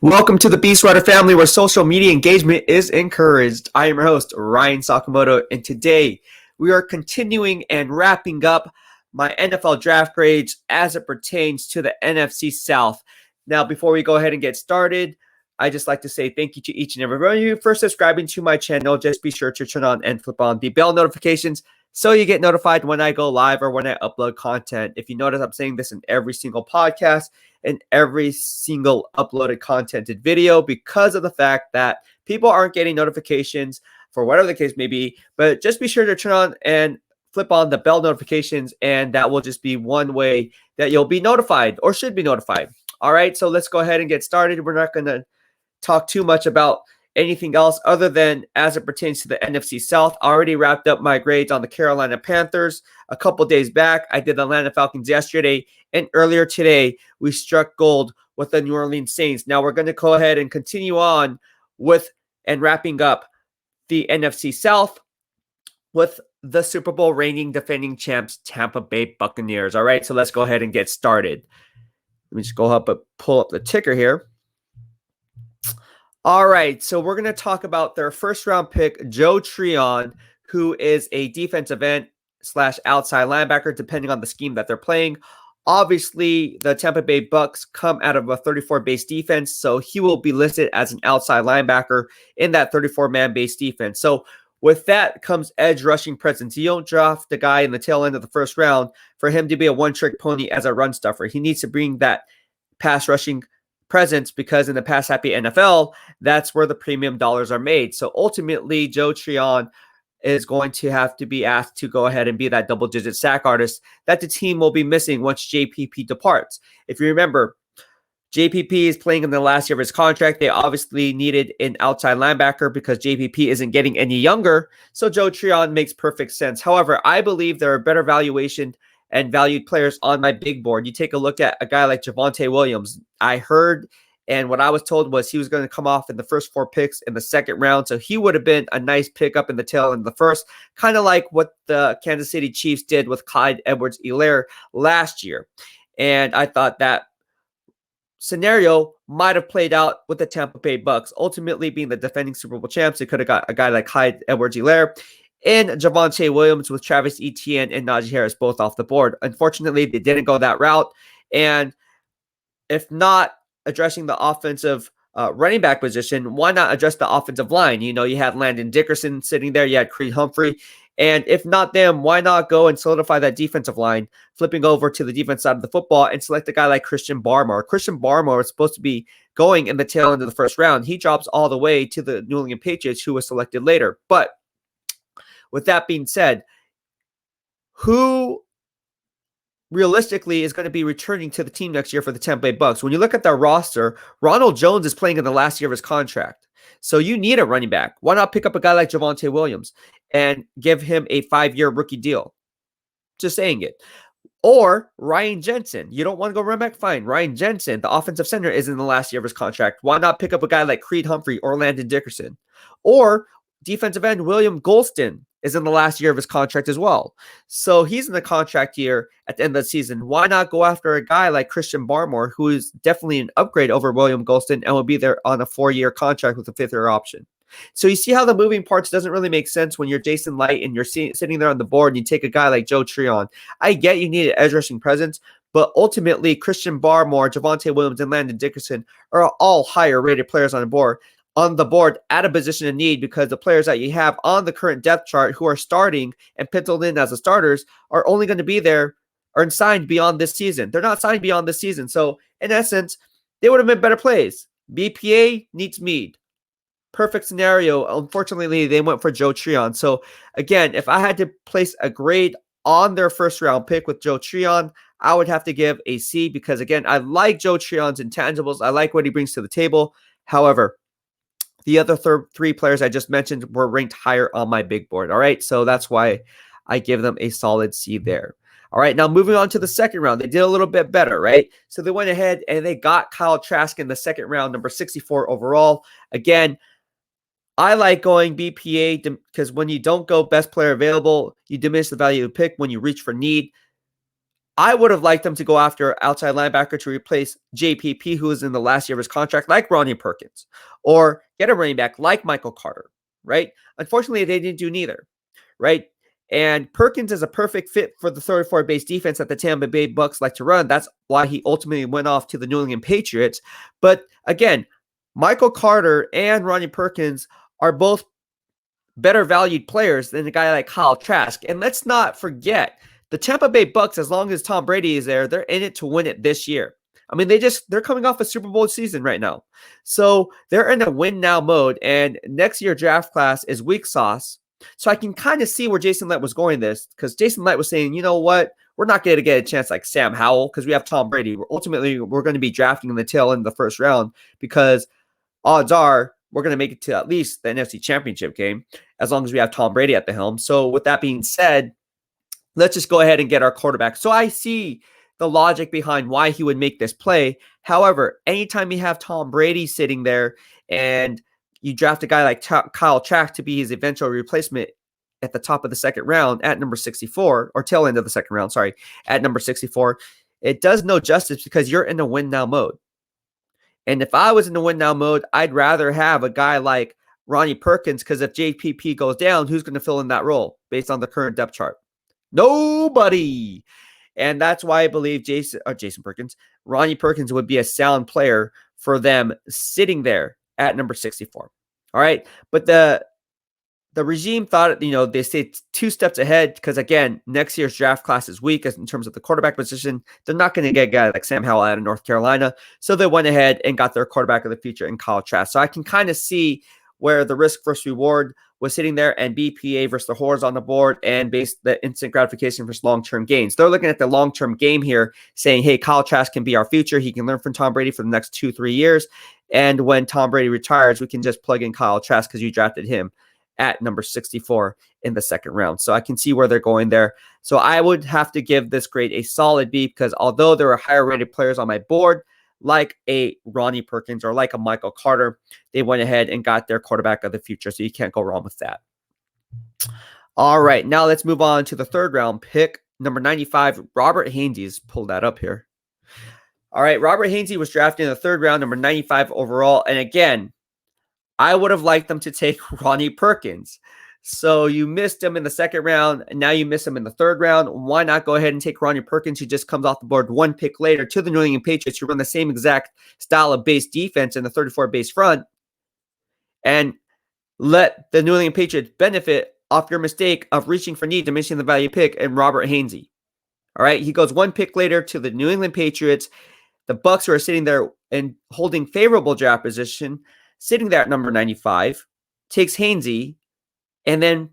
Welcome to the BEASTwriter family where social media engagement is encouraged. I am your host, Ryan Sakamoto, and today we are continuing and wrapping up my NFL draft grades as it pertains to the NFC South. Now, before we go ahead and get started, I just like to say thank you to each and every one of you for subscribing to my channel. Just be sure to turn on and flip on the bell notifications so you get notified when I go live or when I upload content. If you notice, I'm saying this in every single podcast and every single uploaded contented video because of the fact that people aren't getting notifications for whatever the case may be. But just be sure to turn on and flip on the bell notifications, and that will just be one way that you'll be notified or should be notified. All right, so let's go ahead and get started. We're not going to talk too much about anything else other than as it pertains to the NFC South. I already wrapped up my grades on the Carolina Panthers a couple days back. I did the Atlanta Falcons yesterday, and earlier today we struck gold with the New Orleans Saints. Now we're going to go ahead and continue on with and wrapping up the NFC South with the Super Bowl reigning defending champs Tampa Bay Buccaneers. All right, so let's go ahead and get started. Let me just go up and pull up the ticker here. All right, so we're going to talk about their first-round pick, Joe Tryon, who is a defensive end / outside linebacker, depending on the scheme that they're playing. Obviously, the Tampa Bay Bucs come out of a 34 base defense, so he will be listed as an outside linebacker in that 34-man base defense. So with that comes edge rushing presence. You don't draft the guy in the tail end of the first round for him to be a one-trick pony as a run stuffer. He needs to bring that pass rushing presence because in the pass happy NFL, that's where the premium dollars are made. So ultimately, Joe Tryon is going to have to be asked to go ahead and be that double-digit sack artist that the team will be missing once JPP departs. If you remember, JPP is playing in the last year of his contract. They obviously needed an outside linebacker because JPP isn't getting any younger. So Joe Tryon makes perfect sense. However, I believe there are better valuation and valued players on my big board. You take a look at a guy like Javonte Williams. I heard and what I was told was he was going to come off in the first 4 picks in the second round. So he would have been a nice pickup in the tail end of the first, kind of like what the Kansas City Chiefs did with Clyde Edwards-Helaire last year. And I thought that scenario might have played out with the Tampa Bay Bucs. Ultimately, being the defending Super Bowl champs, they could have got a guy like Clyde Edwards-Helaire and Javonte Williams with Travis Etienne and Najee Harris both off the board. Unfortunately, they didn't go that route. And if not addressing the offensive running back position, why not address the offensive line? You know, you had Landon Dickerson sitting there. You had Creed Humphrey. And if not them, why not go and solidify that defensive line, flipping over to the defense side of the football and select a guy like Christian Barmore. Christian Barmore is supposed to be going in the tail end of the first round. He drops all the way to the New England Patriots, who was selected later. But with that being said, who realistically is going to be returning to the team next year for the Tampa Bay Bucs? When you look at their roster, Ronald Jones is playing in the last year of his contract. So you need a running back. Why not pick up a guy like Javonte Williams and give him a 5-year rookie deal? Just saying it. Or Ryan Jensen. You don't want to go run back? Fine. Ryan Jensen, the offensive center, is in the last year of his contract. Why not pick up a guy like Creed Humphrey or Landon Dickerson? Or defensive end William Golston is in the last year of his contract as well. So he's in the contract year at the end of the season. Why not go after a guy like Christian Barmore, who is definitely an upgrade over William Golston and will be there on a 4-year contract with a 5th-year option? So you see how the moving parts doesn't really make sense when you're Jason Light and you're sitting there on the board and you take a guy like Joe Tryon. I get you need an edge rushing presence, but ultimately Christian Barmore, Javonte Williams, and Landon Dickerson are all higher rated players on the board at a position of need because the players that you have on the current depth chart who are starting and penciled in as the starters are only going to be there or signed beyond this season. They're not signed beyond this season. So in essence, they would have been better plays. BPA needs Mead. Perfect scenario. Unfortunately, they went for Joe Tryon. So again, if I had to place a grade on their first round pick with Joe Tryon, I would have to give a C because again, I like Joe Tryon's intangibles. I like what he brings to the table. However, the other 3 players I just mentioned were ranked higher on my big board. All right. So that's why I give them a solid C there. All right. Now moving on to the second round, they did a little bit better, right? So they went ahead and they got Kyle Trask in the second round, number 64 overall. Again, I like going BPA because when you don't go best player available, you diminish the value of the pick when you reach for need. I would have liked them to go after outside linebacker to replace JPP, who is in the last year of his contract, like Ronnie Perkins, or get a running back like Michael Carter, right? Unfortunately, they didn't do neither, right? And Perkins is a perfect fit for the 34 base defense that the Tampa Bay Bucs like to run. That's why he ultimately went off to the New England Patriots. But again, Michael Carter and Ronnie Perkins are both better valued players than a guy like Kyle Trask. And let's not forget, the Tampa Bay Bucs, as long as Tom Brady is there, they're in it to win it this year. I mean, they're coming off a Super Bowl season right now. So they're in a win now mode. And next year draft class is weak sauce. So I can kind of see where Jason Light was going this, because Jason Light was saying, you know what? We're not going to get a chance like Sam Howell because we have Tom Brady. Ultimately, we're going to be drafting in the tail end of the first round, because odds are we're going to make it to at least the NFC Championship game as long as we have Tom Brady at the helm. So with that being said, let's just go ahead and get our quarterback. So I see the logic behind why he would make this play. However, anytime you have Tom Brady sitting there and you draft a guy like Kyle Trask to be his eventual replacement at the top of the second round at number 64, or tail end of the second round, sorry, at number 64, it does no justice because you're in a win now mode. And if I was in the win now mode, I'd rather have a guy like Ronnie Perkins, because if JPP goes down, who's going to fill in that role based on the current depth chart? Nobody. And that's why I believe Ronnie Perkins would be a sound player for them sitting there at number 64. All right. But the regime thought, they stayed 2 steps ahead because, again, next year's draft class is weak in terms of the quarterback position. They're not going to get a guy like Sam Howell out of North Carolina. So they went ahead and got their quarterback of the future in Kyle Trask. So I can kind of see where the risk versus reward was sitting there, and BPA versus the horrors on the board, and based the instant gratification versus long-term gains. They're looking at the long-term game here, saying, hey, Kyle Trask can be our future. He can learn from Tom Brady for the next 2-3 years. And when Tom Brady retires, we can just plug in Kyle Trask because you drafted him at number 64 in the second round. So I can see where they're going there. So I would have to give this grade a solid B, because although there are higher rated players on my board, like a Ronnie Perkins or like a Michael Carter, they went ahead and got their quarterback of the future. So you can't go wrong with that. All right, now let's move on to the third round pick, number 95, Robert Hainsey. Pull that up here. All right, Robert Hainsey was drafted in the third round, number 95 overall. And again, I would have liked them to take Ronnie Perkins. So you missed him in the second round, and now you miss him in the third round. Why not go ahead and take Ronnie Perkins, who just comes off the board 1 pick later, to the New England Patriots, who run the same exact style of base defense in the 34 base front, and let the New England Patriots benefit off your mistake of reaching for need, diminishing the value pick, and Robert Hainsey. All right, he goes 1 pick later to the New England Patriots. The Bucs, who are sitting there and holding favorable draft position, sitting there at number 95, takes Hainsey, and then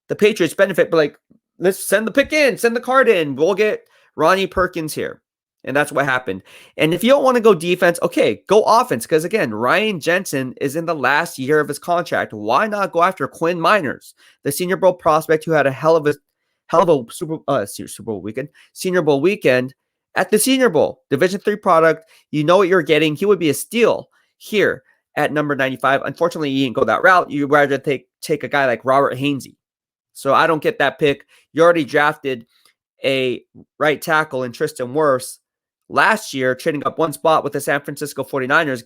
the Patriots benefit, but like, let's send the pick in, send the card in. We'll get Ronnie Perkins here. And that's what happened. And if you don't want to go defense, okay, go offense. Because again, Ryan Jensen is in the last year of his contract. Why not go after Quinn Meinerz, the Senior Bowl prospect who had a hell of a Senior Bowl weekend at the Senior Bowl, Division III product. You know what you're getting. He would be a steal here at number 95. Unfortunately, you didn't go that route. You'd rather take a guy like Robert Hainsey. So I don't get that pick. You already drafted a right tackle in Tristan Wirfs last year, trading up 1 spot with the San Francisco 49ers,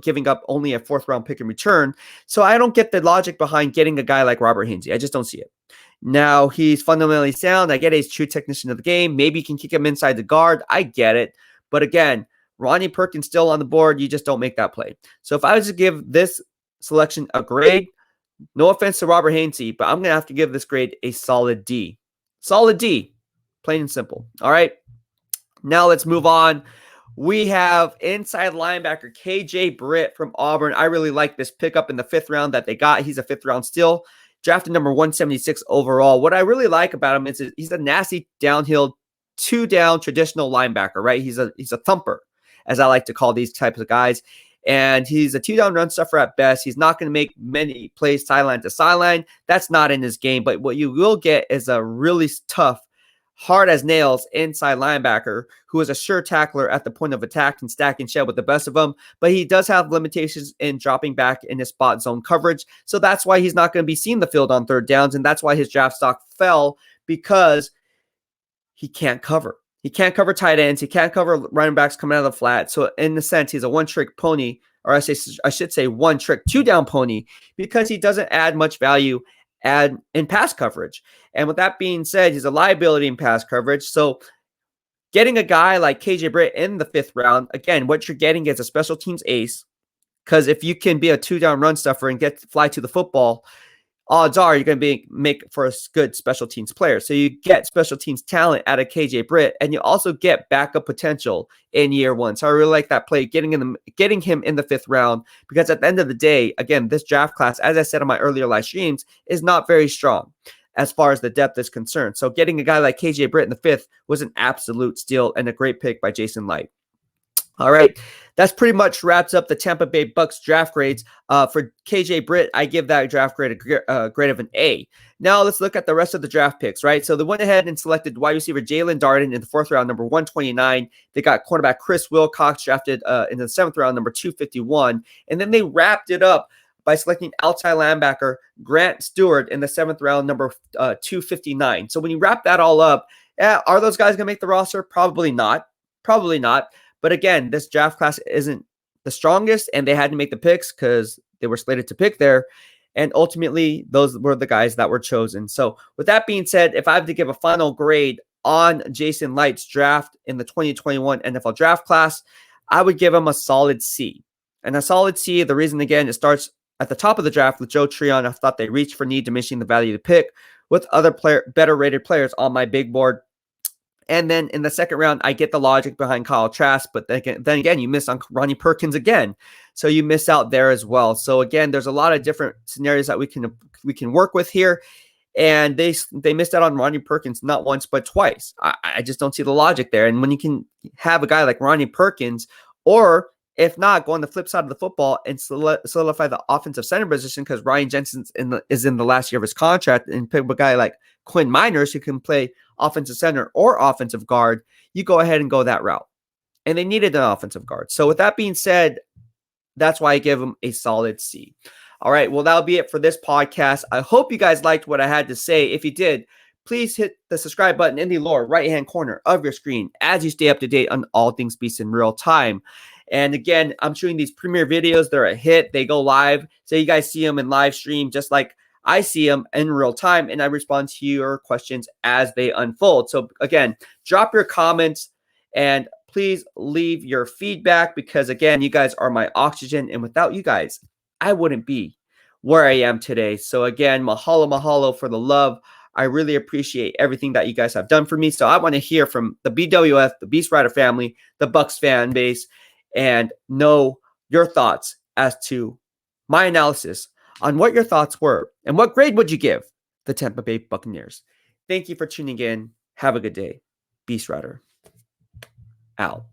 giving up only a 4th round pick in return. So I don't get the logic behind getting a guy like Robert Hainsey. I just don't see it. Now, he's fundamentally sound. I get he's a true technician of the game. Maybe you can kick him inside the guard. I get it. But again, Ronnie Perkins still on the board. You just don't make that play. So if I was to give this selection a grade, no offense to Robert Hainsey, but I'm going to have to give this grade a solid D. Solid D. Plain and simple. All right. Now let's move on. We have inside linebacker KJ Britt from Auburn. I really like this pickup in the 5th round that they got. He's a 5th round still. Drafted number 176 overall. What I really like about him is he's a nasty downhill, 2-down traditional linebacker, right? He's a thumper, as I like to call these types of guys. And he's a 2-down run stuffer at best. He's not going to make many plays sideline to sideline. That's not in his game. But what you will get is a really tough, hard as nails inside linebacker who is a sure tackler at the point of attack and stack and shed with the best of them. But he does have limitations in dropping back in his spot zone coverage. So that's why he's not going to be seeing the field on 3rd downs. And that's why his draft stock fell, because he can't cover. He can't cover tight ends. He can't cover running backs coming out of the flat. So in a sense, he's a one-trick pony, or I should say one-trick two-down pony, because he doesn't add much value in pass coverage. And with that being said, he's a liability in pass coverage. So getting a guy like KJ Britt in the 5th round, again, what you're getting is a special teams ace. Because if you can be a two-down run stuffer and fly to the football, odds are you're going to make for a good special teams player. So you get special teams talent out of KJ Britt, and you also get backup potential in year 1. So I really like that play, getting him in the 5th round, because at the end of the day, again, this draft class, as I said on my earlier live streams, is not very strong as far as the depth is concerned. So getting a guy like KJ Britt in the 5th was an absolute steal and a great pick by Jason Light. All right, that's pretty much wraps up the Tampa Bay Bucs draft grades. For KJ Britt, I give that draft grade a grade of an A. Now let's look at the rest of the draft picks, right? So they went ahead and selected wide receiver Jalen Darden in the 4th round, number 129. They got cornerback Chris Wilcox drafted in the 7th round, number 251. And then they wrapped it up by selecting outside linebacker Grant Stewart in the 7th round, number 259. So when you wrap that all up, are those guys going to make the roster? Probably not. Probably not. But again, this draft class isn't the strongest, and they had to make the picks because they were slated to pick there. And ultimately, those were the guys that were chosen. So with that being said, if I have to give a final grade on Jason Light's draft in the 2021 NFL draft class, I would give him a solid C. And a solid C, the reason, again, it starts at the top of the draft with Joe Tryon. I thought they reached for need, diminishing the value of the pick with other better rated players on my big board. And then in the 2nd round, I get the logic behind Kyle Trask, but then again, you miss on Ronnie Perkins again. So you miss out there as well. So again, there's a lot of different scenarios that we can work with here. And they missed out on Ronnie Perkins not once, but twice. I just don't see the logic there. And when you can have a guy like Ronnie Perkins, or if not, go on the flip side of the football and solidify the offensive center position, because Ryan Jensen is in the last year of his contract, and pick a guy like Quinn Meinerz who can play offensive center or offensive guard, you go ahead and go that route. And they needed an offensive guard. So with that being said, that's why I give them a solid C. All right, well, that'll be it for this podcast. I hope you guys liked what I had to say. If you did, please hit the subscribe button in the lower right-hand corner of your screen as you stay up to date on all things Beast in real time. And again, I'm shooting these premiere videos. They're a hit. They go live. So you guys see them in live stream, just like I see them in real time, and I respond to your questions as they unfold. So again, drop your comments and please leave your feedback, because again, you guys are my oxygen, and without you guys, I wouldn't be where I am today. So again, mahalo for the love. I really appreciate everything that you guys have done for me. So I want to hear from the BWF, the BEASTwriter family, the Bucs fan base, and know your thoughts as to my analysis on what your thoughts were and what grade would you give the Tampa Bay Buccaneers. Thank you for tuning in. Have a good day. BEASTwriter out.